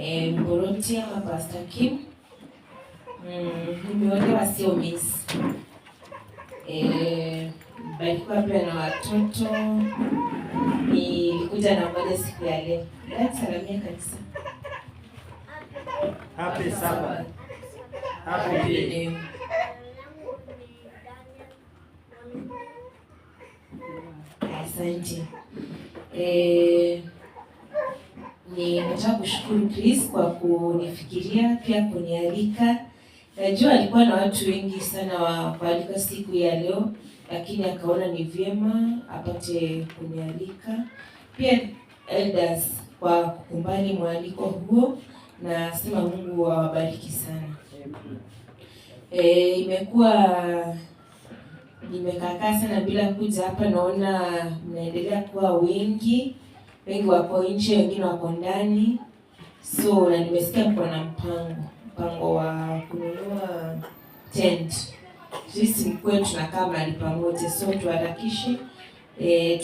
Mboroti ama Pastor Kim. Nimeolewa sio miss. Barikiwa pia na watoto. Nilikuja na moja siku ya leo. Salamia kanisa. Happy Sabbath. Happy day. Asante. Nataka kushukuru Chris kwa kunifikiria pia kunialika. Najua alikuwa na watu wengi sana wa kualika siku ya leo, lakini akaona ni vyema apate kunialika. Pia elders kwa kukubali mwaliko huo, na sema Mungu awabariki sana. Imekuwa nimekaa sana bila kuja hapa, naona mnaendelea kuwa wengi wako nje, wengine wako ndani. So na nimesikia mko na mpango wa kununua tent. Sisi mkwe tunakaa mahali pamoja, so tuharakishe.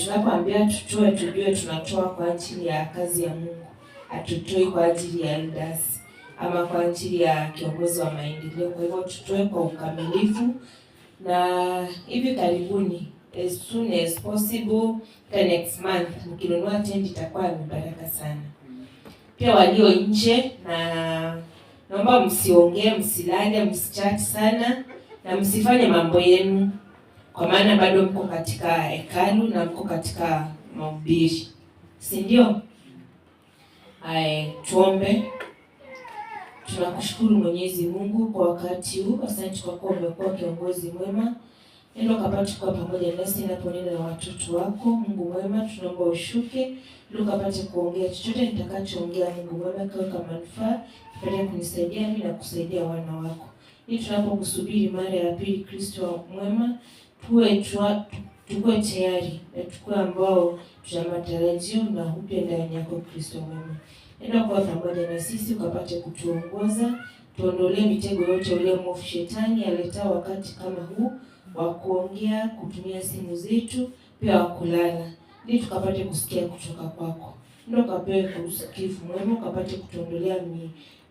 Tunapoambia tutoe, tujue tunatoa kwa ajili ya kazi ya Mungu. Hatutoi kwa ajili ya elders ama kwa ajili ya kiongozi wa maendeleo. Kwa hivyo tutoe kwa ukamilifu, na hivi karibuni, as soon as possible, the next month mkinunua tent itakuwa baraka sana. Pia walio nje, na naomba msiongee, msilale, msichat sana na msifanye mambo yenu, kwa maana bado mko katika hekalu na mko katika mahubiri, si ndio? Tuombe. Tunakushukuru Mwenyezi Mungu kwa wakati huu. Asante kwa kuwa umekuwa kiongozi mwema. Nenda ukapate kuwa pamoja nasi ninaponena na watoto wako. Mungu mwema, tunaomba ushuke ili ukapate kuongea chochote nitakachoongea. Mungu mwema, kwa manufaa pale kunisaidia mimi na kusaidia wana wako. Ili tunapokusubiri mara ya pili, Kristo mwema, tuwe tayari na tukue ambao tuna matarajio na upya ndani yako, Kristo mwema. Nenda kwa pamoja na sisi ukapate kutuongoza, tuondolee mitego yote ule mwovu shetani aleta wakati kama huu wa kuongea, kutumia simu zetu, pia wa kulala, ili tukapate kusikia kutoka kwako. Ndio kapewe kusikifu mwema, ukapate kutuondolea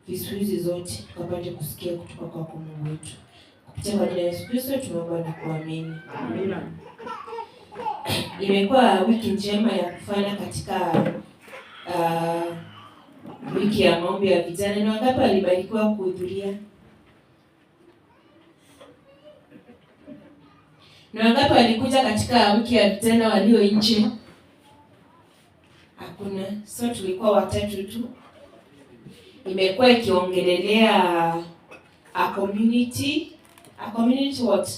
visuizi zote, tukapate kusikia kutoka kwako Mungu wetu. Kupitia kwa jina la Yesu Kristo tunaomba na kuamini. Amina. Imekuwa wiki njema ya kufanya katika wiki ya maombi ya vijana. Ni wangapi walibarikiwa kuhudhuria? Ni wangapi walikuja katika wiki ya vijana walio nje? Hakuna. So tulikuwa watatu tu. Imekuwa ikiongelelea a community what?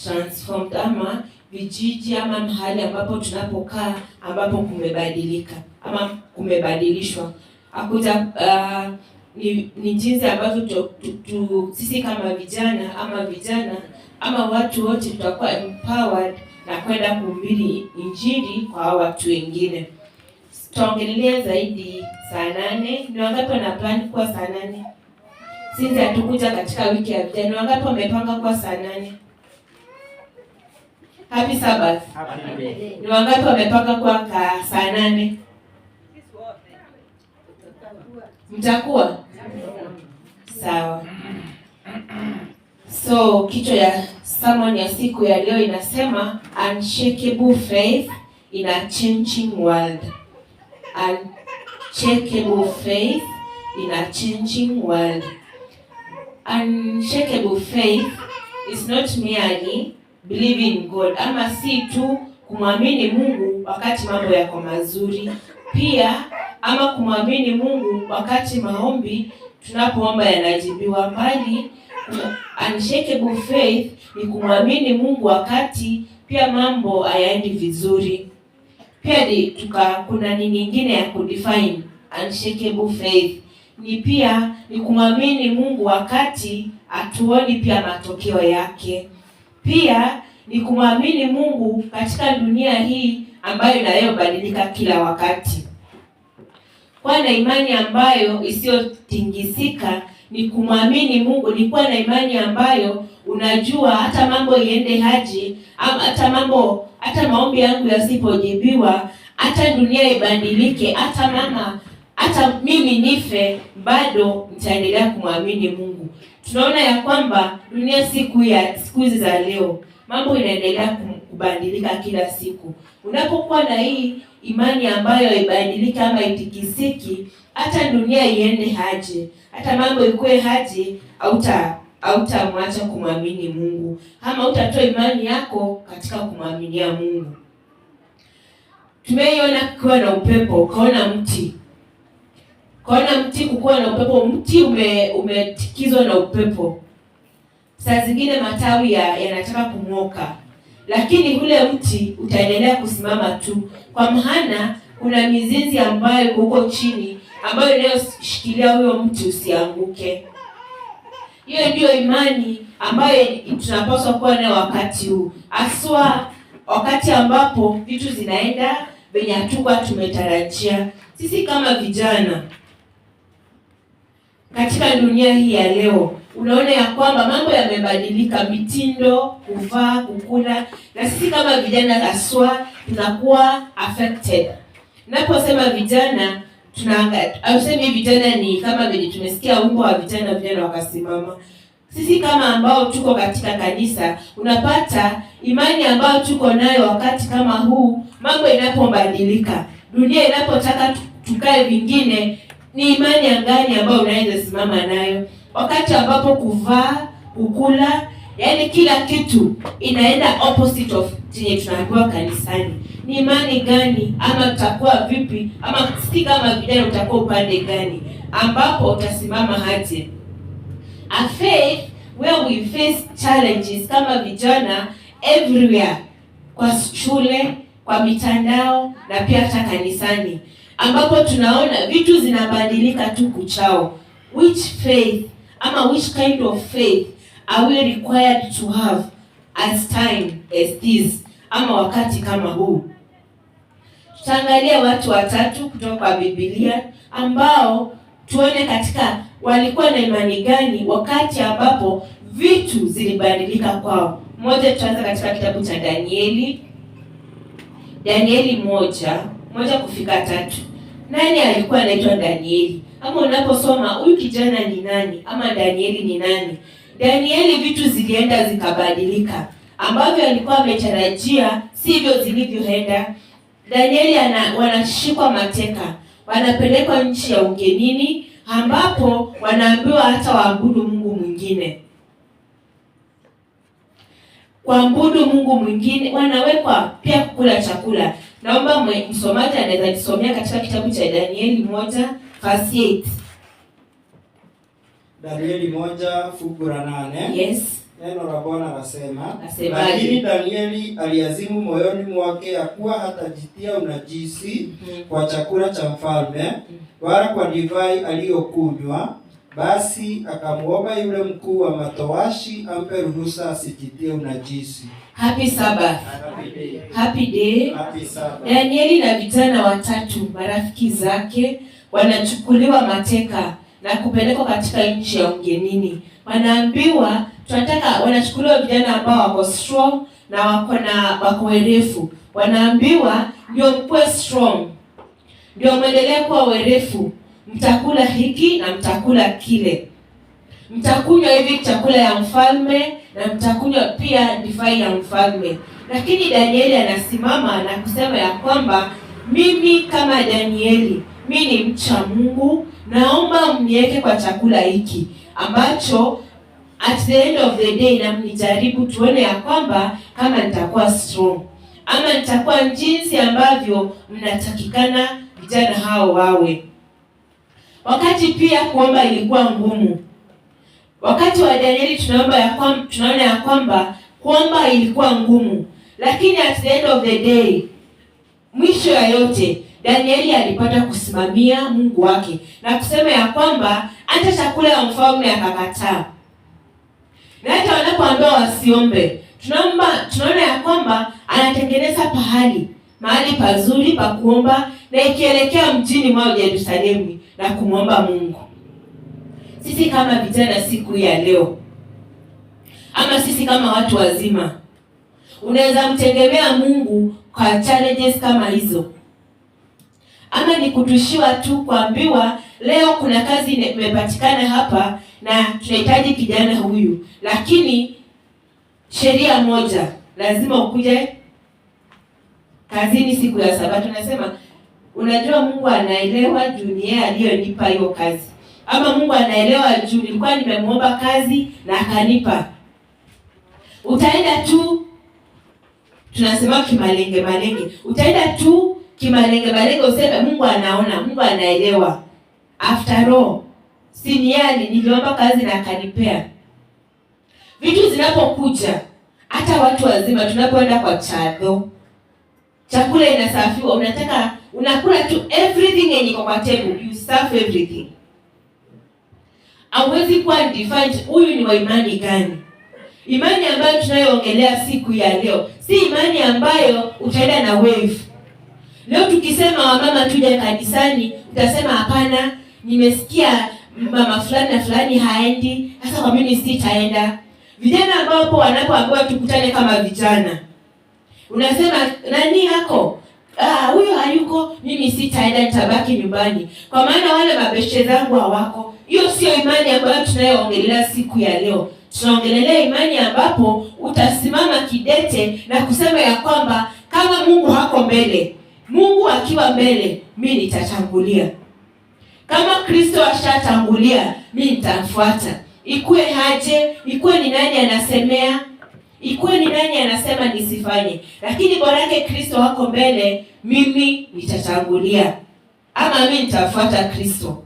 Transformed, ama vijiji ama mahali ambapo tunapokaa ambapo kumebadilika ama kumebadilishwa. Akuja ni jinsi ambavyo sisi kama vijana ama watu wote tutakuwa empowered na kwenda kuhubiri injili kwa watu wengine. Tutaongelea zaidi saa 8. Ni wangapi wana plan kwa saa 8? Sisi hatukuja katika wiki ya vijana. Ni wangapi wamepanga kwa saa 8? Happy Sabbath. Ni wangapi wamepanga kwa saa 8? Mtakuwa? Sawa. So kichwa ya sermon ya siku ya leo inasema unshakable faith in a changing world. Unshakable faith in a changing world. Unshakable faith is not merely believing in God, ama si tu kumwamini Mungu wakati mambo yako mazuri, pia ama kumwamini Mungu wakati maombi tunapoomba yanajibiwa, bali unshakable faith ni kumwamini Mungu wakati pia mambo hayaendi vizuri. Pia kuna nini nyingine ya kudefine unshakable faith, ni kumwamini Mungu wakati hatuoni pia matokeo yake. Pia ni kumwamini Mungu katika dunia hii ambayo inayobadilika kila wakati. Kuwa na imani ambayo isiyotingisika ni kumwamini Mungu, ni kuwa na imani ambayo unajua hata mambo iende haji, hata maombi yangu yasipojibiwa, hata dunia ibadilike, hata hata mimi nife bado nitaendelea kumwamini Mungu. Tunaona ya kwamba dunia siku hizi za leo mambo inaendelea kubadilika kila siku. Unapokuwa na hii imani ambayo ibadilika ama itikisiki, hata dunia iende haje, hata mambo ikuwe haje, hautamwacha kumwamini Mungu, ama utatoa imani yako katika kumwaminia Mungu. Tumeiona kukiwa na upepo, ukaona mti kukuwa na upepo, mti umetikizwa na upepo, saa zingine matawi yanataka kung'oka, lakini ule mti utaendelea kusimama tu, kwa maana kuna mizizi ambayo huko chini ambayo inayoshikilia huyo mti usianguke. Hiyo ndiyo imani ambayo tunapaswa kuwa nayo wakati huu, haswa wakati ambapo vitu zinaenda venye hatukuwa tumetarajia. Sisi kama vijana katika dunia hii ya leo, unaona ya kwamba mambo yamebadilika, mitindo, kuvaa, kukula, na sisi kama vijana haswa tunakuwa affected. Naposema vijana, ausemi vijana ni kama vile tumesikia wimbo wa vijana wakasimama. Sisi kama ambao tuko katika kanisa, unapata imani ambayo tuko nayo wakati kama huu, mambo inapobadilika, dunia inapotaka tukae vingine, ni imani gani ambayo unaweza simama nayo? Wakati ambapo kuvaa, kukula, yaani kila kitu inaenda opposite of chenye tunaambiwa kanisani, ni imani gani ama tutakuwa vipi? Ama sisi kama vijana utakuwa upande gani ambapo utasimama haje? A faith where we face challenges kama vijana everywhere, kwa shule, kwa mitandao na pia hata kanisani, ambapo tunaona vitu zinabadilika tu kuchao. Which faith ama which kind of faith are we required to have as time as this, ama wakati kama huu? Tutaangalia watu watatu kutoka kwa Biblia ambao tuone katika walikuwa na imani gani wakati ambapo vitu zilibadilika kwao. Mmoja, tutaanza katika kitabu cha Danieli 1:1-3. Nani alikuwa anaitwa Danieli? Ama unaposoma huyu kijana ni nani ama Danieli ni nani? Danieli, vitu zilienda zikabadilika, ambavyo alikuwa ametarajia sivyo zilivyoenda. Danieli wanashikwa mateka, wanapelekwa nchi ya ugenini, ambapo wanaambiwa hata waabudu Mungu mwingine. Kuabudu Mungu mwingine, wanawekwa pia kukula chakula. Naomba msomaji anaweza kusomea katika kitabu cha Danieli 1:8. Danieli 1:8. Yes. Neno la Bwana nasema, lakini Danieli aliazimu moyoni mwake ya kuwa hatajitia unajisi kwa chakula cha mfalme wala kwa divai aliyokunywa. Basi akamuomba yule mkuu wa matowashi ampe ruhusa asijitie unajisi. Happy Sabbath. Happy day. Happy Sabbath. Danieli na vijana watatu marafiki zake wanachukuliwa mateka na kupelekwa katika nchi ya ugenini. Wanaambiwa wanachukuliwa vijana ambao wako strong na wako werefu. Wanaambiwa ndio mkuwe strong, ndio muendelee kuwa werefu, mtakula hiki na mtakula kile, mtakunywa hivi chakula ya mfalme na mtakunywa pia divai ya mfalme. Lakini Danieli anasimama na kusema ya kwamba mimi kama Danieli, mimi ni mcha Mungu, naomba mniweke kwa chakula hiki ambacho at the end of the day na mnijaribu tuone ya kwamba kama nitakuwa strong ama nitakuwa jinsi ambavyo mnatakikana vijana hao wawe. Wakati pia kuomba ilikuwa ngumu. Wakati wa Danieli tunaona ya kwamba kuomba ilikuwa ngumu, lakini at the end of the day, mwisho ya yote, Danieli alipata kusimamia Mungu wake na kusema ya kwamba hata chakula ya mfalme akakataa. Na hata wanapoambiwa wasiombe, tunaona ya kwamba anatengeneza mahali pazuri pa kuomba na ikielekea mjini mwa Yerusalemu na kumwomba Mungu. Sisi kama vijana siku ya leo, ama sisi kama watu wazima, unaweza mtegemea Mungu kwa challenges kama hizo. ama ni kutushiwa tu kuambiwa leo kuna kazi imepatikana hapa na tunahitaji kijana huyu, lakini sheria moja, lazima ukuje kazini siku ya Sabato. Nasema unajua Mungu anaelewa juu ni yeye aliyonipa hiyo kazi, ama Mungu anaelewa juu nilikuwa nimemuomba kazi na akanipa. Utaenda tu, tunasema kimalenge malenge, utaenda tu kimalenge malenge useme Mungu anaona, Mungu anaelewa. After all, siniali niliomba kazi na akanipea. Vitu zinapokuja, hata watu wazima tunapoenda kwa chadho, chakula inasafiwa, unakula tu everything yenye iko kwa table, you serve everything. Hauwezi kuwa defined huyu ni wa imani gani. Imani ambayo tunayoongelea siku ya leo si imani ambayo utaenda na wave. Leo tukisema wamama tuje kanisani, utasema hapana, nimesikia mama fulani na fulani haendi, sasa kwa mimi sitaenda. Vijana ambao hapo wanapoambiwa tukutane kama vijana, unasema nani yako? Huyo hayuko, mimi sitaenda, nitabaki nyumbani kwa maana wale mabeshe zangu hawako. Hiyo sio imani ambayo tunayoongelea siku ya leo. Tunaongelea imani ambapo utasimama kidete na kusema ya kwamba kama Mungu hako mbele, Mungu akiwa mbele, mimi nitatangulia. Kama Kristo ashatangulia, mimi nitamfuata. Ikue haje, ikue ni nani anasemea, ikue ni nani anasema nisifanye, lakini bora yake Kristo wako mbele, mimi nitatangulia, ama mimi nitafuata Kristo.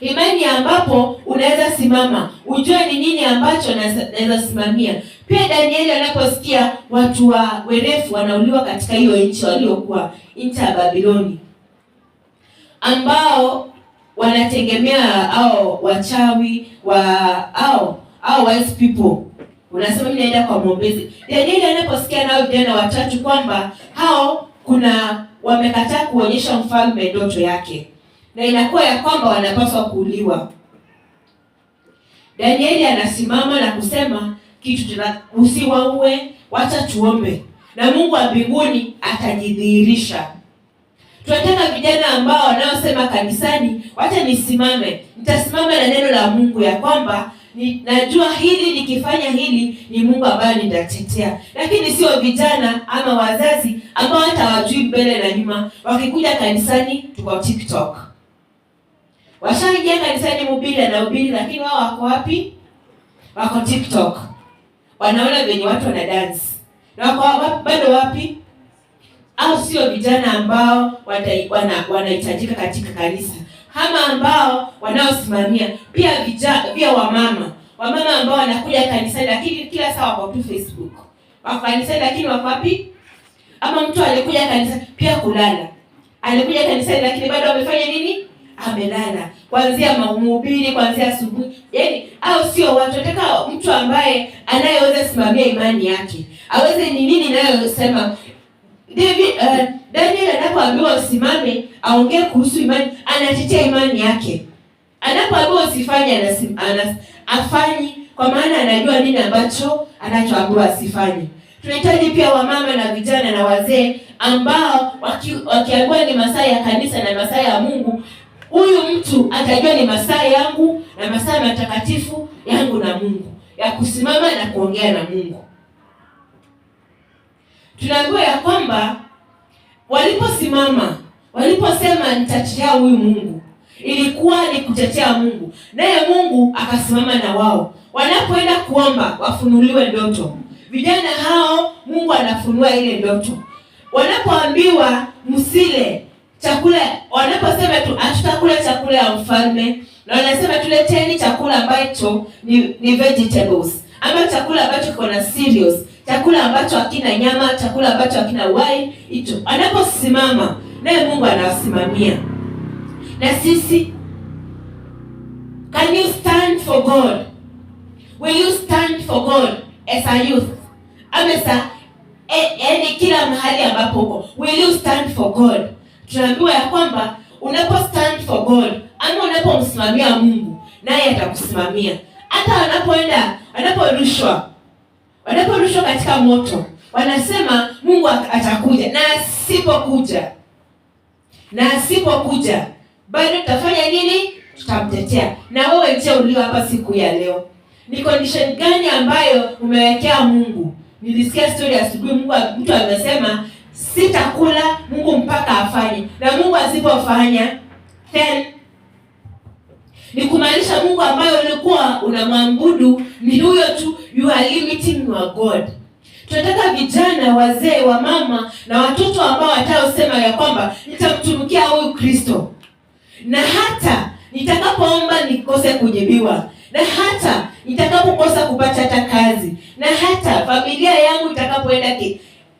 Imani ambapo unaweza simama, ujue ni nini ambacho naweza simamia. Pia Danieli anaposikia watu wa werefu wanauliwa katika hiyo nchi waliokuwa nchi ya Babiloni, ambao wanategemea au wachawi au wise people, unasema mimi naenda kwa mwombezi. Danieli anaposikia nao vijana watatu kwamba hao kuna wamekataa kuonyesha mfalme ndoto yake na inakuwa ya kwamba wanapaswa kuuliwa, Danieli anasimama na kusema kitu usiwaue, wacha tuombe na Mungu wa mbinguni atajidhihirisha. Tunataka vijana ambao wanaosema kanisani, wacha nisimame, nitasimama na neno la Mungu ya kwamba najua hili nikifanya hili ni Mungu ambaye nitatetea. Lakini sio vijana ama wazazi ambao hata wajui mbele na nyuma, wakikuja kanisani tuko TikTok. Washaingia kanisani mhubiri na ubiri, lakini wao wako wapi? Wako TikTok. Wanaona venye watu wana dance. Na wako bado wapi? Au sio vijana ambao wanahitajika katika kanisa, ama ambao wanaosimamia pia wamama ambao wanakuja kanisani lakini kila saa wako tu Facebook. Wako kanisani lakini wako wapi? Ama mtu alikuja kanisani pia kulala. Alikuja kanisani lakini bado amefanya nini? Amelala. Kuanzia mhubiri, kuanzia asubuhi. Yaani au sio watu, nataka mtu ambaye anayeweza simamia imani yake. Aweze ni nini anayosema. Daniel anapoambiwa usimame aongee kuhusu imani, anatetea imani yake. Anapoambiwa usifanye, afanyi kwa maana anajua nini ambacho anachoambiwa asifanye. Tunahitaji pia wamama na vijana na wazee ambao wakiambiwa ni masaa ya kanisa na masaa ya Mungu, huyu mtu atajua ni masaa yangu na masaa matakatifu yangu na Mungu, ya kusimama na kuongea na Mungu. Tunaambiwa ya kwamba waliposema nitatetea huyu Mungu, ilikuwa ni kutetea Mungu, naye Mungu akasimama na wao. Wanapoenda kuomba wafunuliwe ndoto, vijana hao Mungu anafunua ile ndoto. Wanapoambiwa msile chakula, wanaposema tu hatutakula chakula ya mfalme, na wanasema tuleteni chakula ambacho ni vegetables, ama chakula ambacho kiko na cereals, chakula ambacho hakina nyama, chakula ambacho hakina wine. Hicho anaposimama naye Mungu anawasimamia. Na sisi, can you stand for God? Will you stand for God as a youth? Amesa kila mahali ambapo uko, will you stand for God? Tunaambiwa ya kwamba unapo stand for God ama unapomsimamia Mungu, naye atakusimamia. Hata wanaporushwa katika moto, wanasema Mungu atakuja, na asipokuja na asipokuja bado tutafanya nini? Tutamtetea. Na wewe je, ulio hapa siku ya leo, ni condition gani ambayo umewekea Mungu? Nilisikia story asubuhi, mtu amesema sitakula Mungu mpaka afanye, na Mungu asipofanya then ni kumaanisha Mungu ambayo ulikuwa unamwabudu ni huyo tu, you are limiting your God. Tunataka vijana, wazee, wa mama na watoto ambao wataosema ya kwamba nitamtumikia huyu Kristo, na hata nitakapoomba nikose kujibiwa, na hata nitakapokosa kupata hata kazi, na hata familia yangu itakapoenda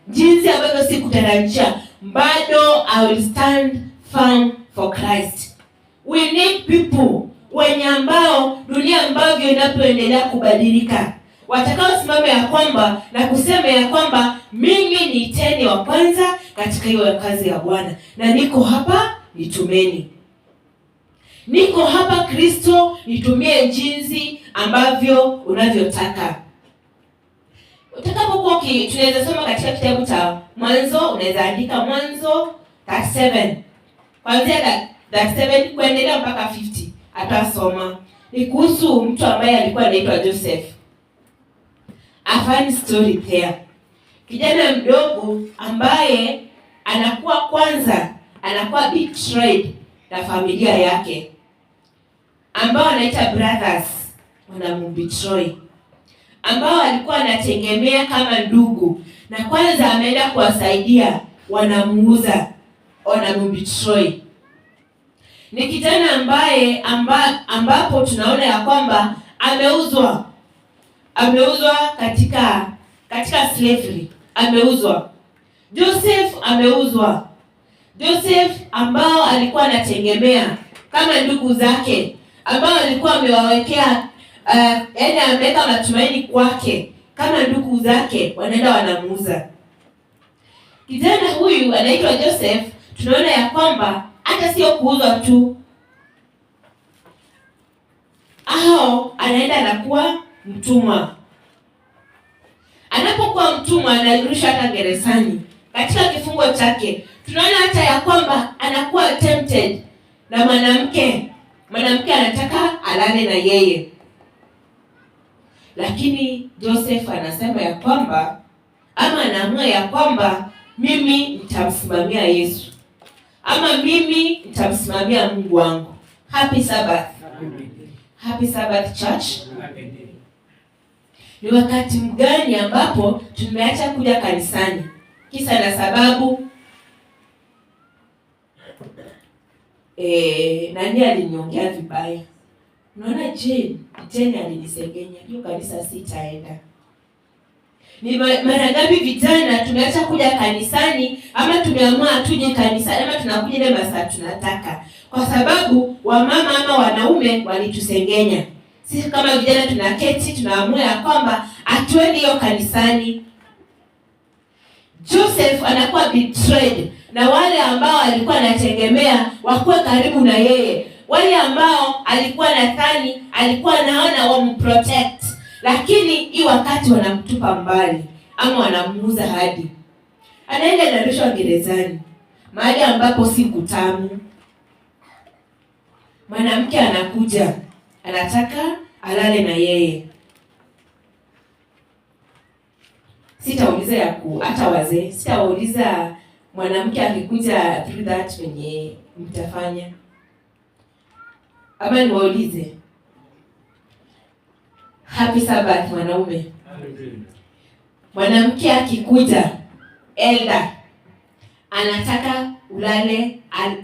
jinsi ambavyo sikutarajia, bado I will stand firm for Christ. We need people wenye ambao dunia ambavyo inapoendelea kubadilika, watakaosimama ya kwamba na kusema ya kwamba mimi ni teni wa kwanza katika hiyo kazi ya Bwana, na niko hapa, nitumeni. Niko hapa Kristo, nitumie jinsi ambavyo unavyotaka. Utakapokuwa tunaweza soma katika kitabu cha Mwanzo, unaweza andika Mwanzo 37. Kuanzia 37 kuendelea mpaka 50. Atasoma. Ni kuhusu mtu ambaye alikuwa anaitwa Joseph. A funny story there. Kijana mdogo ambaye anakuwa betrayed na familia yake, ambao anaita brothers wanambetray, ambao alikuwa anategemea kama ndugu, na kwanza ameenda kuwasaidia, wanamuuza, wanambetray. Ni kijana ambaye ambapo tunaona ya kwamba ameuzwa katika slavery, ameuzwa. Joseph ambao alikuwa anategemea kama ndugu zake, ambao alikuwa amewawekea yaani ameweka matumaini kwake kama ndugu zake, wanaenda wanamuuza. Kijana huyu anaitwa Joseph, tunaona ya kwamba hata sio kuuzwa tu, anaenda anakuwa mtumwa. Anapokuwa mtumwa anarudishwa hata gerezani. Katika kifungo chake tunaona hata ya kwamba anakuwa tempted na mwanamke anataka alale na yeye, lakini Joseph anasema ya kwamba, ama anaamua ya kwamba mimi nitamsimamia Yesu, ama mimi nitamsimamia Mungu wangu. Happy Sabbath. Happy Sabbath church. Ni wakati mgani ambapo tumeacha kuja kanisani? Kisa na sababu nani aliniongea vibaya? Unaona, Jane alinisengenya, hiyo kanisa sitaenda. Ni mara ngapi vijana tumeacha kuja kanisani, ama tumeamua tuje kanisani, ama tunakuja ile masaa tunataka, kwa sababu wamama ama wanaume walitusengenya. Sisi kama vijana tunaketi tunaamua ya kwamba atuende hiyo kanisani. Joseph anakuwa betrayed na wale ambao alikuwa anategemea wakuwe karibu na yeye, wale ambao alikuwa nadhani, alikuwa anaona wamprotect, lakini hii wakati wanamtupa mbali ama wanamuuza hadi anaenda anarushwa gerezani, mahali ambapo si kutamu. Mwanamke anakuja anataka alale na yeye. Sitauliza hata wazee, sitauliza mwanamke akikuja through that wenye mtafanya, ama niwaulize. Happy Sabbath wanaume. Mwanamke akikuja elder anataka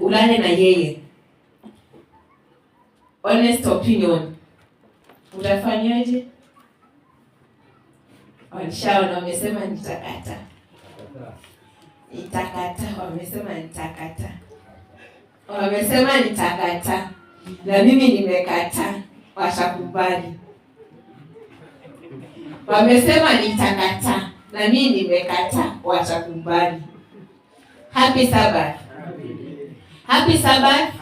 ulale na yeye, honest opinion, utafanyaje? Walishaona, wamesema nitakata. Wamesema nitakata, na mimi nimekata, washakubali. Wamesema nitakata, na mimi nimekata, washakubali. Happy Sabbath. Happy Sabbath.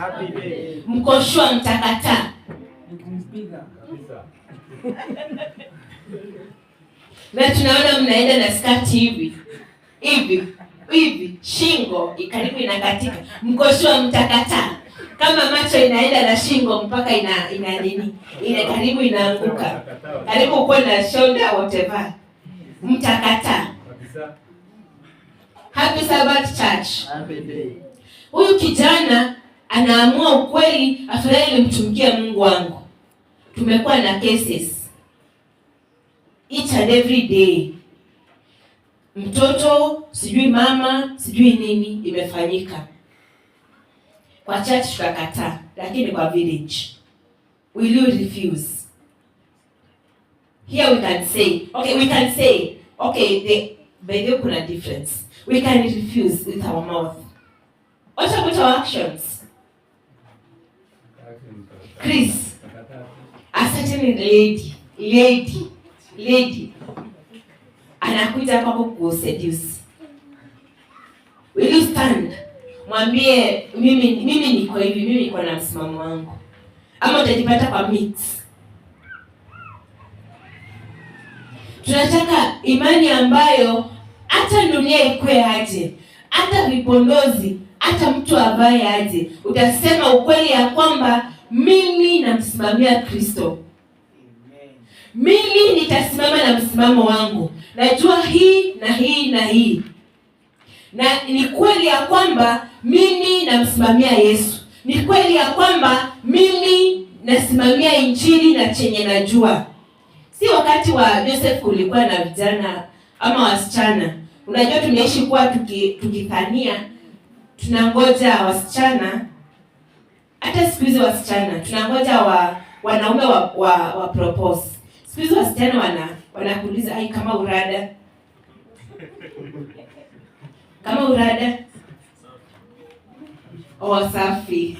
Mko sure mtakata? Na tunaona mnaenda na skati hivi hivi, shingo karibu inakatika, mkoshua mtakataa. Kama macho inaenda na shingo mpaka ina nini, ile karibu inaanguka, karibu uko na shoulder whatever, mtakataa. Happy Sabbath Church. Huyu kijana anaamua ukweli, afadhali nimtumikia Mungu wangu. Tumekuwa na cases each and every day, mtoto sijui mama sijui nini imefanyika. Kwa church tutakataa, lakini kwa village will you refuse? Here we can say okay, by the kuna difference. We can refuse with our mouth. What about our actions? Chris, a certain lady anakuja kwako kuseduce. Will you stand? Mwambie mimi niko hivi, mimi niko na msimamo wangu. Ama utajipata kwa mix. Tunataka imani ambayo hata dunia ikwe aje, hata vipondozi, hata mtu avae aje, utasema ukweli ya kwamba mimi namsimamia Kristo. Mimi nitasimama na msimamo wangu. Najua hii na hii na hii. Na ni kweli ya kwamba mimi namsimamia Yesu. Ni kweli ya kwamba mimi nasimamia Injili na chenye najua. Si wakati wa Joseph kulikuwa na vijana ama wasichana. Unajua tumeishi kuwa tukithania tunangoja wasichana. Hata siku hizi wasichana tunangoja wanaume wa propose. Siku hizi wasichana wanakuuliza ai kama urada. Kama urada. Safi.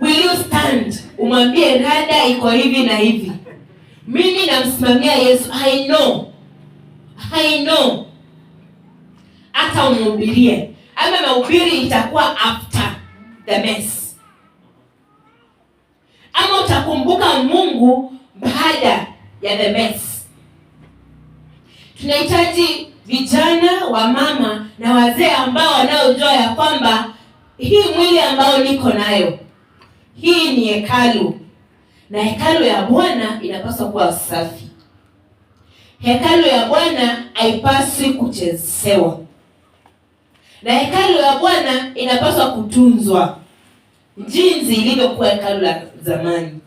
Will you stand? Umwambie rada iko hivi na hivi. Mimi namsimamia Yesu. I know. Hata umhubirie. Ama mahubiri itakuwa after the mess. Ama utakumbuka Mungu baada ya the mess. Tunahitaji vijana, wa mama na wazee ambao wanaojua ya kwamba hii mwili ambao niko nayo, hii ni hekalu. Na hekalu ya Bwana inapaswa kuwa safi. Hekalu ya Bwana haipaswi kuchezewa. Na hekalu ya Bwana inapaswa kutunzwa jinsi ilivyokuwa hekalu la zamani.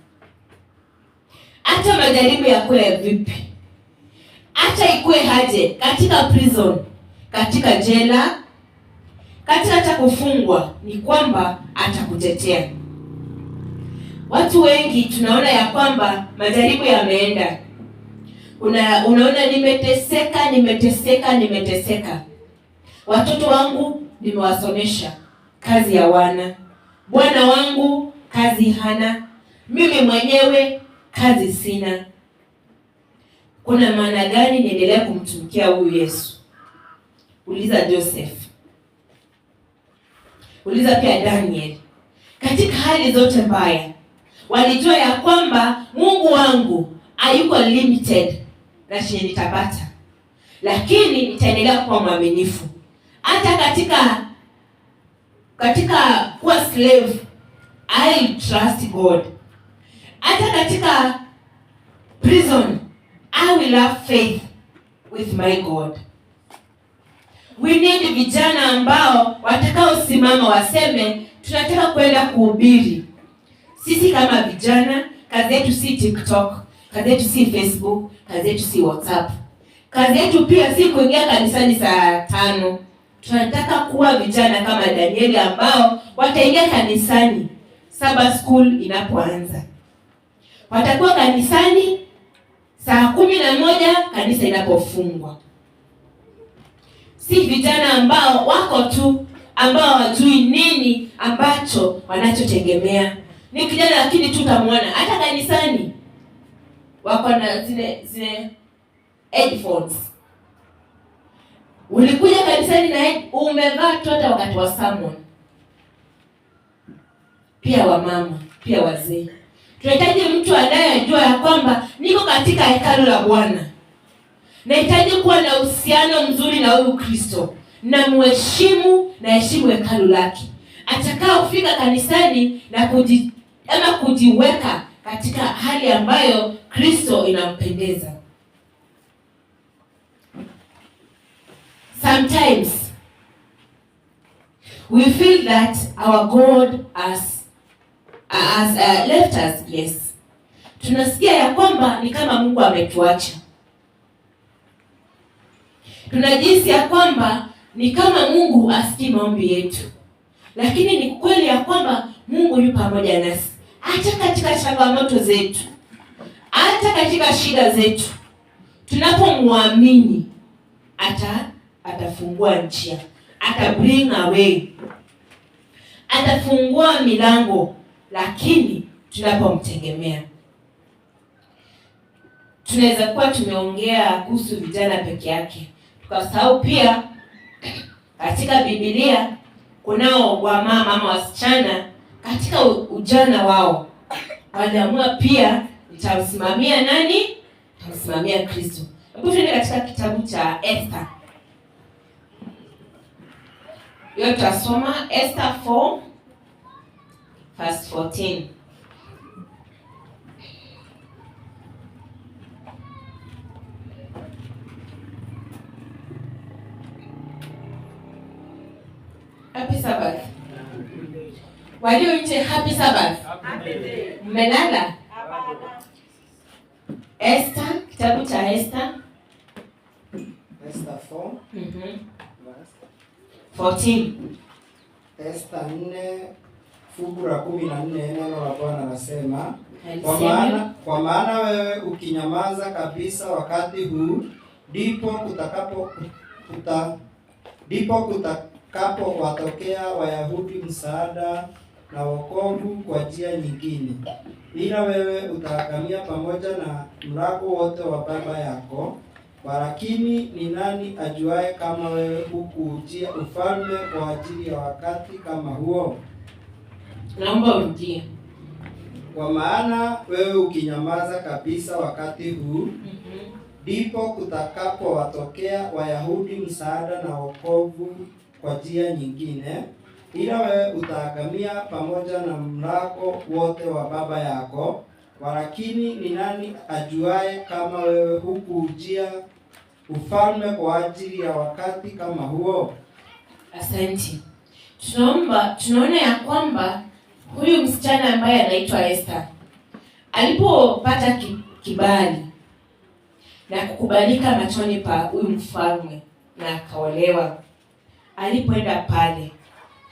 Hata majaribu yakuwe vipi, hata ikuwe haje, katika prison, katika jela, katika hata kufungwa, ni kwamba atakutetea. Watu wengi tunaona ya kwamba majaribu yameenda. Unaona nimeteseka. Watoto wangu nimewasomesha, kazi ya wana. Bwana wangu kazi hana. Mimi mwenyewe kazi sina. Kuna maana gani niendelea kumtumikia huyu Yesu? Uliza Joseph. Uliza pia Daniel. Katika hali zote mbaya, walijua ya kwamba Mungu wangu hayuko limited na chenye nitapata. Lakini nitaendelea kuwa mwaminifu. Hata katika kuwa slave, I trust God. Hata katika prison, I will have faith with my God. We need vijana ambao watakao simama waseme tunataka kwenda kuhubiri. Sisi kama vijana, kazi yetu si TikTok, kazi yetu si Facebook, kazi yetu si WhatsApp. Kazi yetu pia si kuingia kanisani saa 5. Tunataka kuwa vijana kama Danieli ambao wataingia kanisani Sabbath school inapoanza. Watakuwa kanisani saa 11 kanisa inapofungwa. Si vijana ambao wako tu, ambao hawajui nini ambacho wanachotegemea. Ni kijana lakini tu utamwona hata kanisani wako na zile headphones. Ulikuja kanisani na umevaa tu hata wakati wa sermon. Pia wamama, pia wazee. Tunahitaji mtu anayejua ya kwamba niko katika hekalu la Bwana. Nahitaji kuwa na uhusiano mzuri na huyu Kristo. na muheshimu na heshimu hekalu lake. Atakao kufika kanisani na kujiweka katika hali ambayo Kristo inampendeza. Sometimes we feel that our God has left us. Yes. Tunasikia ya kwamba ni kama Mungu ametuacha. Tunajisi ya kwamba ni kama Mungu asikii maombi yetu. Lakini ni kweli ya kwamba Mungu yu pamoja nasi. Hata katika changamoto zetu, hata katika shida zetu, tunapomwamini atafungua njia, bring away, atafungua milango. Lakini tunapomtegemea. Tunaweza kuwa tumeongea kuhusu vijana peke yake, tukasahau pia katika Biblia kunao wamama ama wasichana katika ujana wao waliamua pia nitamsimamia nani? Nitamsimamia Kristo. Hebu tuende katika kitabu cha Esther. Hiyo tutasoma Esther 4 verse 14. Happy Sabbath. Walio nje, happy Sabbath. Mmelala? Esther, kitabu cha Esther. Esther 4. 14. Esther 4 fungu la 14, neno la Bwana anasema, kwa maana wewe ukinyamaza kabisa wakati huu, ndipo kutakapowatokea Wayahudi msaada na wokovu kwa njia nyingine, ila wewe utaangamia pamoja na mlago wote wa baba yako. Walakini ni nani ajuaye kama wewe hukujia ufalme kwa ajili ya wakati kama huo? Naomba urudie. Kwa maana wewe ukinyamaza kabisa wakati huu, ndipo kutakapowatokea Wayahudi msaada na wokovu kwa njia nyingine, ila wewe utaangamia pamoja na mlago wote wa baba yako. Walakini ni nani ajuaye kama wewe hukujia ufalme kwa ajili ya wakati kama huo? Asante. Tunaona ya kwamba huyu msichana ambaye anaitwa Esther alipopata kibali na kukubalika machoni pa huyu mfalme na akaolewa, alipoenda pale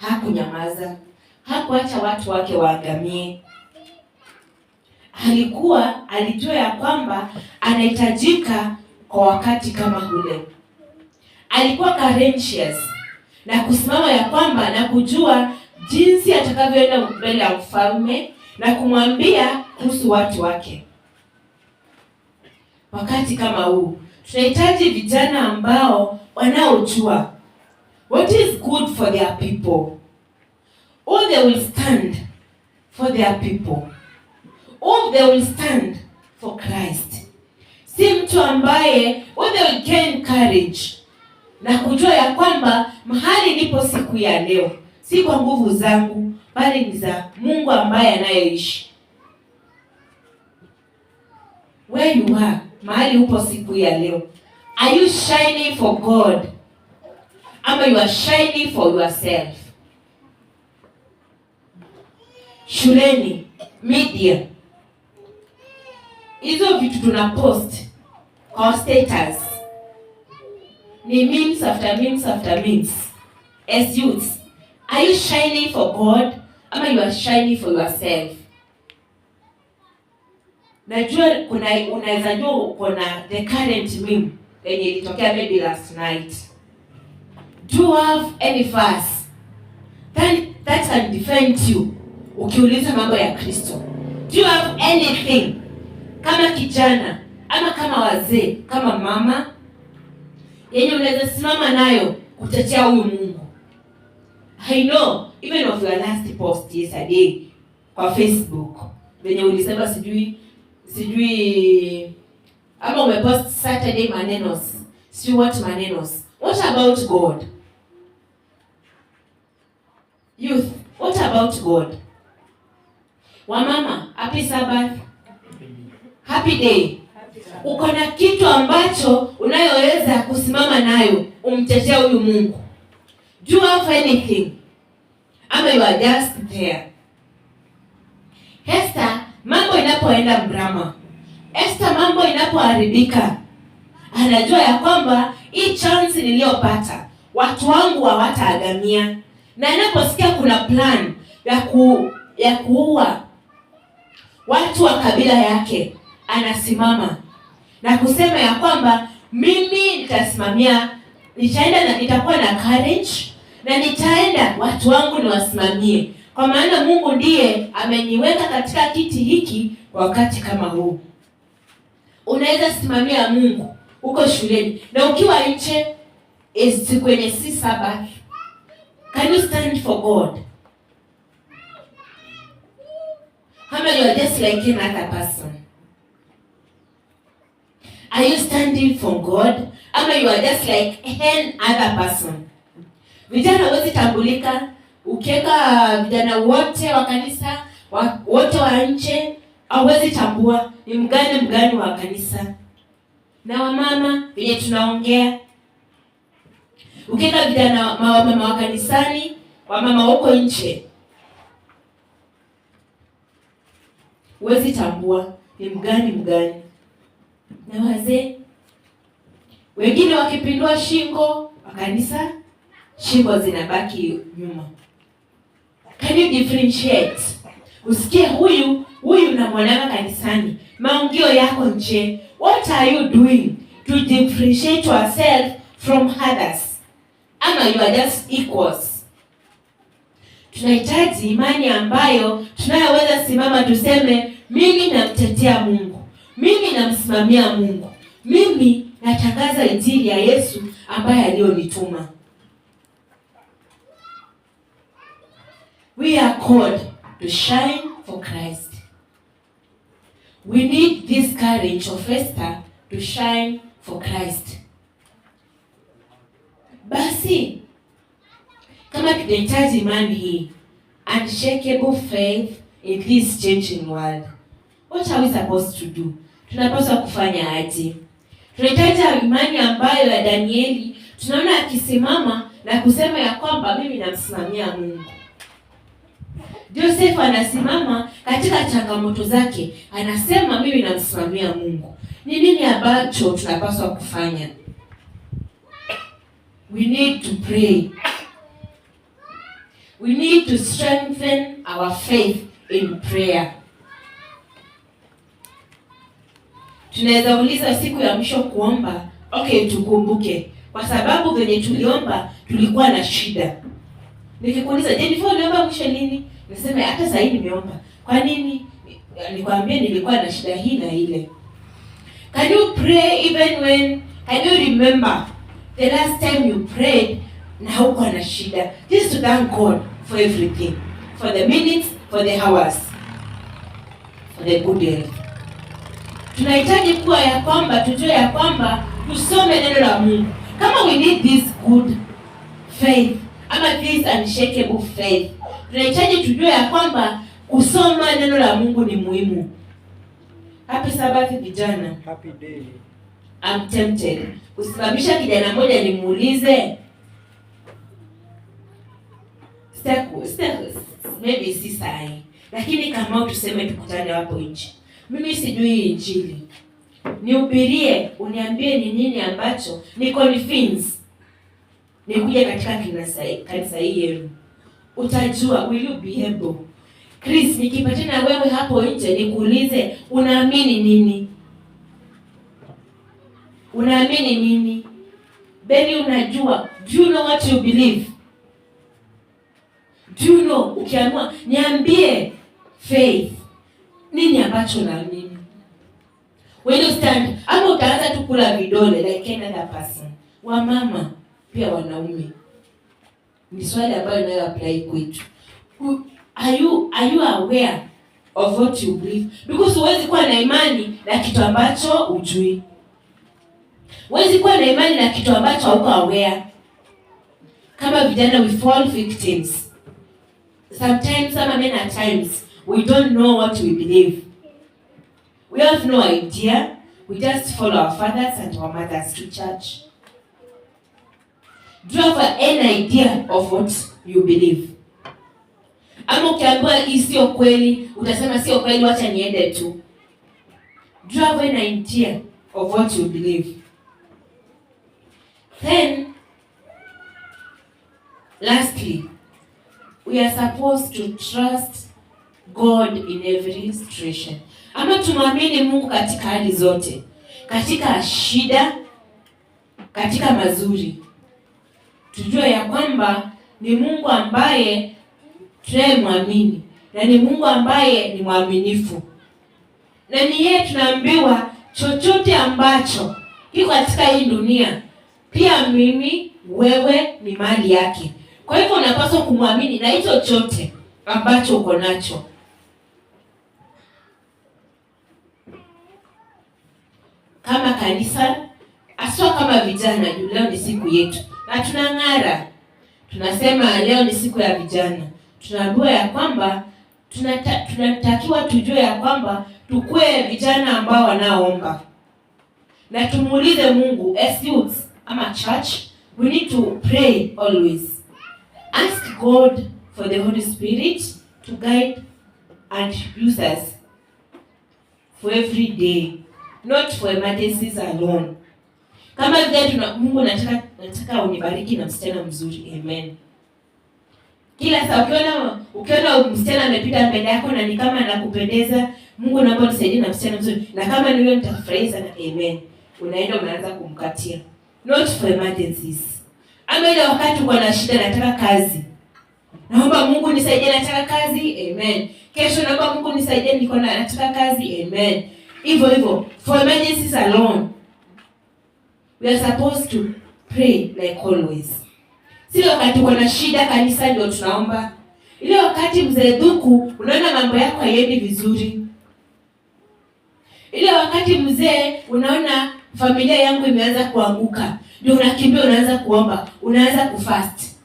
hakunyamaza, hakuacha watu wake waangamie. Alijua ya kwamba anahitajika kwa wakati kama ule. Alikuwa courageous na kusimama ya kwamba na kujua jinsi atakavyoenda mbele ya mfalme na kumwambia kuhusu watu wake. Wakati kama huu tunahitaji vijana ambao wanaojua what is good for their people, or they will stand for their people, or they will stand for Christ. Si mtu ambaye they will gain courage na kujua ya kwamba mahali nipo siku ya leo si kwa nguvu zangu, bali ni za Mungu ambaye anayeishi. Where you are, mahali upo siku ya leo, are you shining for God ama you are shining for yourself? Shuleni, media, hizo vitu tuna post kwa status ni memes after memes after memes. As youths, are you shining for God ama you are shining for yourself? Najua unaweza jua uko na the current meme yenye ilitokea maybe last night. Do you have any verse that can defend you ukiuliza mambo ya Kristo? Do you have anything kama kijana ama kama wazee, kama mama, yenye unaweza simama nayo kutetea huyu Mungu? I know even of your last post yesterday kwa Facebook, venye ulisema sijui ama umepost Saturday manenos, sijui what manenos. What about God? Youth, what about God? Wamama, happy Sabbath. Happy day. Uko na kitu ambacho unayoweza kusimama nayo umtetea huyu Mungu. Do you have anything? Ama you are just there? Esther, mambo inapoenda mrama, Esther mambo inapoharibika, anajua ya kwamba hii chance niliyopata watu wangu hawataagamia, na anaposikia kuna plan ya kuua watu wa kabila yake, anasimama na kusema ya kwamba mimi nitasimamia, nitaenda na nitakuwa na courage na nitaenda watu wangu niwasimamie, kwa maana Mungu ndiye ameniweka katika kiti hiki kwa wakati kama huu. Unaweza simamia Mungu uko shuleni na ukiwa nje kwenye si Sabbath. Can you stand for God? How many you are just like any other person? Are you standing for God? Ama you are just like any other person? Vijana huwezi tambulika ukiweka vijana wote wa kanisa wote wa nje, hauwezi tambua ni mgani wa kanisa. Na wamama venye tunaongea, ukiweka vijana wamama wa kanisani, wamama huko nje, huwezi tambua ni mgani. Na wazee wengine wakipindua shingo wa kanisa, shingo zinabaki nyuma. Can you differentiate? Usikie huyu na mwanana kanisani, maongeo yako nje. What are you doing to differentiate yourself from others? Ama you are just equals? Tunahitaji imani ambayo tunayoweza simama tuseme, mimi namtetea Mungu, mimi namsimamia Mungu, mimi natangaza injili ya Yesu ambaye alionituma. We are called to shine for Christ. We need this courage of Esther to shine for Christ. Basi kama tunahitaji imani hii, unshakable faith in this changing world, what are we supposed to do? Tunapaswa kufanya aje? Tunahitaji imani ambayo ya Danieli tunaona akisimama na kusema ya kwamba mimi namsimamia Mungu. Joseph anasimama katika changamoto zake, anasema mimi namsimamia Mungu. Ni nini ambacho tunapaswa kufanya? We need to pray. We need to strengthen our faith in prayer. Tunaweza uliza siku ya mwisho kuomba, okay, tukumbuke kwa sababu venye tuliomba tulikuwa na shida. Nikikuuliza, Jennifer, uliomba mwisho lini? Nasema hata sasa hivi nimeomba. Kwa nini? Nikwambie nilikuwa na shida hii na ile. Can you pray even when, can you remember the last time you prayed na huko na shida? Just to thank God for everything, for the minutes, for the hours, for the good health. Tunahitaji kuwa ya kwamba tujue ya kwamba tusome neno la Mungu. Kama we need this good faith ama this unshakable faith, tunahitaji tujue ya kwamba kusoma neno la Mungu ni muhimu. Happy Sabbath vijana. Happy day. I'm tempted kusimamisha kijana mmoja nimuulize, maybe si sahi, lakini kama tuseme tukutane hapo nje, mimi sijui injili, nihubirie, uniambie ni nini ambacho ni convince nikuja katika kanisa hii yenu. Utajua, will you be able? Chris, nikipatana wewe hapo nje nikuulize, unaamini nini? Unaamini nini? Beni, unajua, do you know what you believe? Do you know, ukiamua niambie faith, nini ambacho unaamini? When you stand, ama utaanza tu kula vidole like another person. Wamama pia wanaume, ni swali ambayo inayo apply kwetu. Are you aware of what you believe? Because huwezi kuwa na imani na kitu ambacho hujui. Huwezi kuwa na imani na kitu ambacho hauko aware. Kama vijana we fall victims sometimes, some men at times, we don't know what we believe. We have no idea. We just follow our fathers and our mothers to church. Do you have any idea of what you believe? Ama ukiambiwa hii sio kweli, utasema sio kweli, wacha niende tu. Do you have any idea of what you believe? Then, lastly, we are supposed to trust God in every situation. Ama tumwamini Mungu katika hali zote, katika shida, katika mazuri. Tujue ya kwamba ni Mungu ambaye tunayemwamini, na ni Mungu ambaye ni mwaminifu, na ni yeye tunaambiwa chochote ambacho kiko katika hii dunia, pia mimi, wewe ni mali yake. Kwa hivyo unapaswa kumwamini na hicho chochote ambacho uko nacho. Kama kanisa, aswa kama vijana, leo ni siku yetu na tunang'ara. Tunasema leo ni siku ya vijana. Tunaambiwa ya kwamba tunatakiwa tujue ya kwamba tukue vijana ambao wanaomba. Na tumuulize Mungu, as youth ama church, we need to pray always. Ask God for the Holy Spirit to guide and use us for every day, not for emergencies alone. Kama vile Mungu nataka unibariki na msichana mzuri. Amen. Kila saa ukiona msichana amepita mbele yako na ni kama anakupendeza, Mungu naomba unisaidie na msichana mzuri. Na kama ni wewe nitafurahi sana. Amen. Unaenda unaanza kumkatia. Not for emergencies. Ama ile wakati uko na shida, nataka kazi. Naomba Mungu nisaidie, nataka kazi. Amen. Kesho naomba Mungu nisaidie, nataka kazi. Amen. Hivyo for emergencies alone. We are supposed to pray like always. Si wakati uko na shida kanisa ndio tunaomba. Ile wakati mzee Duku unaona mambo yako hayendi vizuri. Ile wakati mzee unaona familia yangu imeanza kuanguka, ndio unakimbia unaanza kuomba, unaanza kufast.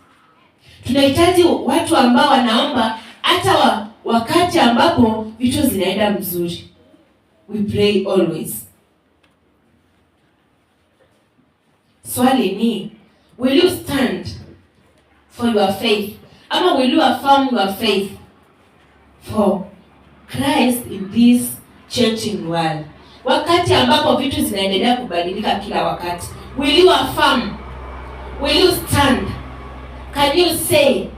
Tunahitaji watu ambao wanaomba hata wakati ambapo vitu zinaenda mzuri. We pray always. Swali ni, will you stand for your faith? Ama will you affirm your faith for Christ in this changing world? Wakati ambapo vitu zinaendelea kubadilika kila wakati, will you affirm? Will you stand? Can you say,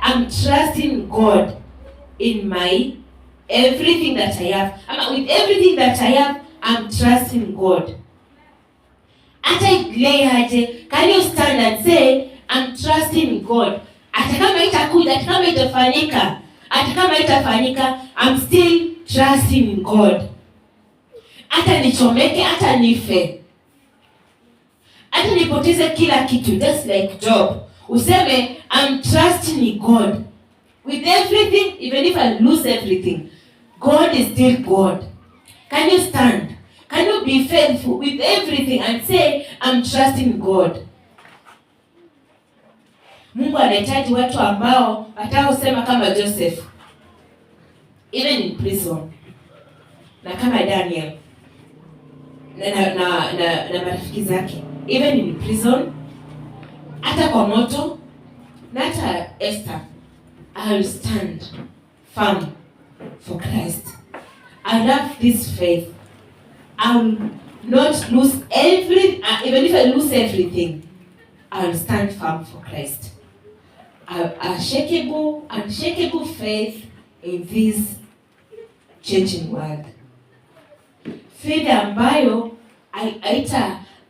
I'm trusting God in my everything that I have? Ama with everything that I have, I'm trusting God. Hata ile aje, can you stand and say, I'm trusting God? Hata kama itakuja, hata kama itafanyika, hata kama itafanyika, I'm still trusting God. Hata nichomeke, hata nife, hata nipoteze kila kitu, just like Job, useme I'm trusting God with everything. Even if I lose everything, God is still God. Can you stand? Can you be faithful with everything and say, I'm trusting God? Mungu anahitaji watu ambao wataosema kama Joseph, even in prison, na kama Daniel na marafiki zake, even in prison, hata kwa moto, na hata Esther. I'll stand firm for Christ. I love this faith. I'll not lose even if I lose everything, I'll stand firm for Christ. Unshakable faith in this changing world. Faith ambayo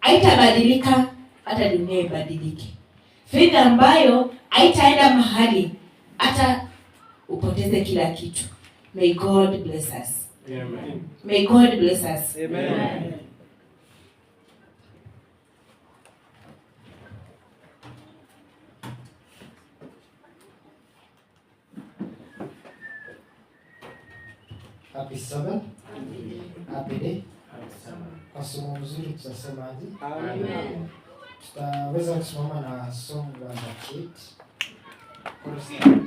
haitabadilika hata dunia ibadilike. Faith ambayo haitaenda mahali hata upoteze kila kitu. May God bless us. Amen. May God bless us. Amen. Happy Sabbath. Happy day. Kwa somo mzuri tutasemaje? Amen. Tutaweza kusimama na song la Kate. Kwa sababu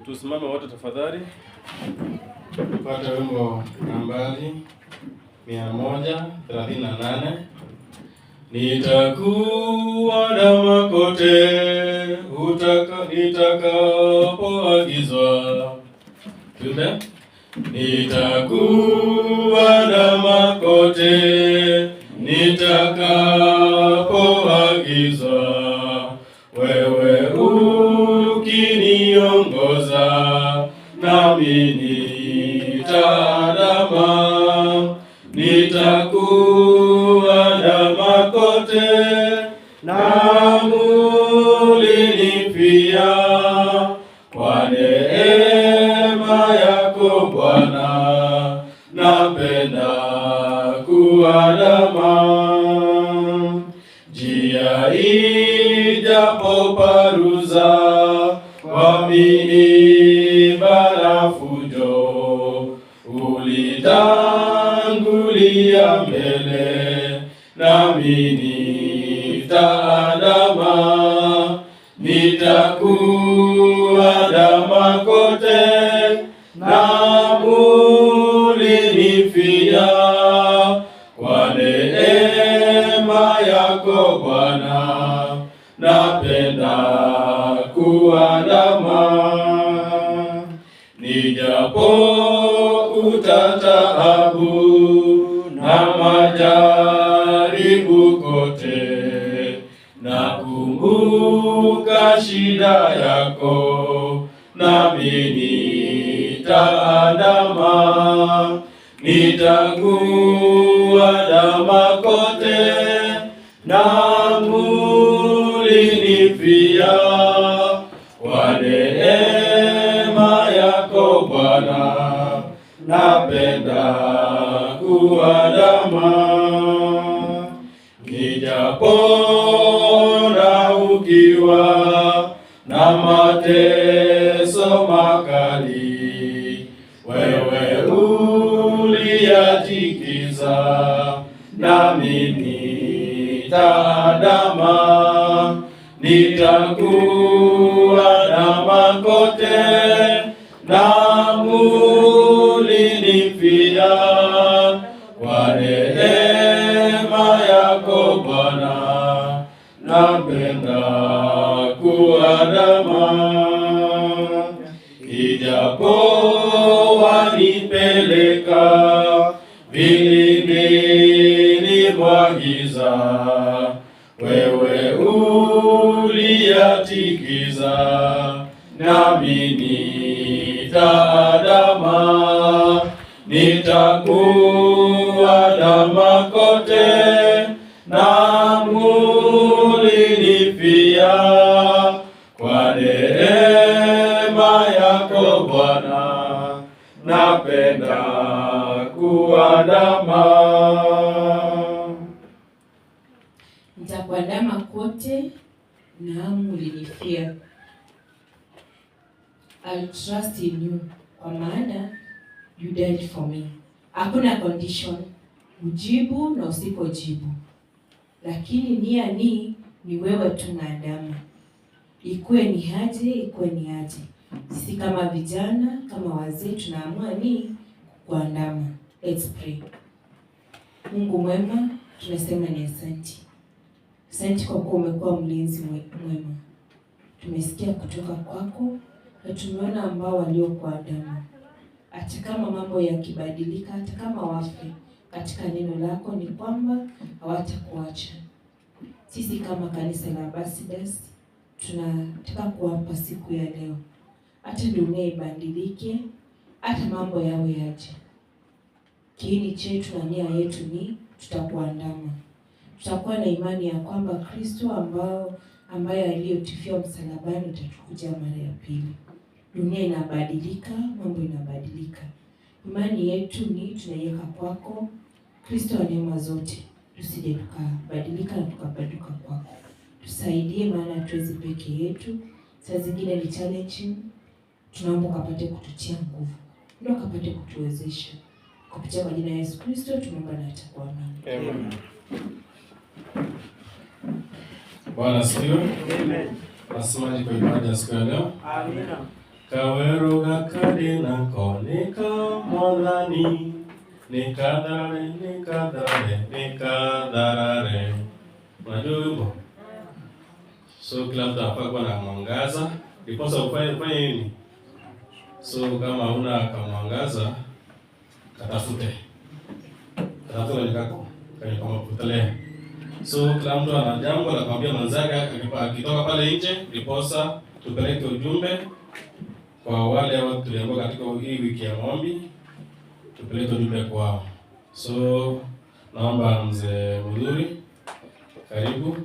Tusimame wote tafadhali. Tupate wimbo nambari 138. Nitakuandama kote nitakapoagizwa. Tuna nitakuandama kote nitakapoagizwa. Wewe ukiniongoza nami nitaandama. Nitakuandama kote na ulinifia. Kwa neema yako Bwana napenda kuandama. Njia ijapoparuza kwa miiba na fujo, ulitangulia mbele nami nitaandama. Nitakuandama kote na ulinifia. Kwa neema yako Bwana napenda kuandama. Nijapo utatabu na majaribu kote, nakumbuka shida yako nami nitaandama. Nitakuandama kote na ulinifia. Kwa neema yako Bwana napenda kuandama. Nijapona ukiwa na mateso makali, wewe uliyatikisa nami nitaandama. Nitakuandama kote na ulinifia. Kwa neema yako Bwana napenda kuandama. Ijapo wanipeleka vilindini mwa giza, wewe uliyatikiza nami nitaandama. Nitakuandama kote na ulinifia. Kwa neema yako Bwana napenda kuandama. Nitakuandama kote na ulinifia. I'll trust in you, kwa maana you died for me. Hakuna condition, ujibu na usipojibu, lakini nia ni wewe tu naandama. Ikuwe ni aje, ikuwe ni aje. Sisi kama vijana, kama wazee tunaamua ni kuandama. Let's pray. Mungu mwema, tunasema ni asante. Asante kwa kuwa umekuwa mlinzi mwema. Tumesikia kutoka kwako na tumeona ambao waliokuandama. Hata kama mambo yakibadilika, hata kama wafe, katika neno lako ni kwamba hawatakuacha. Sisi kama kanisa la Ambassadors tunataka kuwapa siku ya leo. Hata dunia ibadilike, hata mambo yawe yaje, kiini chetu na nia yetu ni tutakuandama. Tutakuwa na imani ya kwamba Kristo ambaye aliyotufia msalabani utatukuja mara ya pili. Dunia inabadilika, mambo inabadilika. Imani yetu ni tunaiweka kwako, Kristo wa neema zote. Tusije tukabadilika na tukapaduka kwako. Tusaidie, maana hatuwezi peke yetu. Saa zingine ni challenging. Tunaomba ukapate kututia nguvu, ndio ukapate kutuwezesha. Kupitia majina ya Yesu Kristo tunaomba na atakuwa nami. Amen. Bwana asifiwe. Amen. Nasemaje kwa ibada ya siku ya leo? Amina. Kawero gakari na konika mwadhani nikadhare. Unajua wimbo? So kila mtu anafaa kuwa na mwangaza, ndiposa ufanye nini? So kama huna kamwangaza, katafute nikako kwenye kama kutelea. So kila mtu ana jambo la kumwambia mwenzake akitoka pale nje, ndiposa tupeleke ujumbe kwa wale watu tuliambao katika hii wiki ya maombi, tupeleke ujumbe kwao. So naomba mzee Mudhuri, karibu.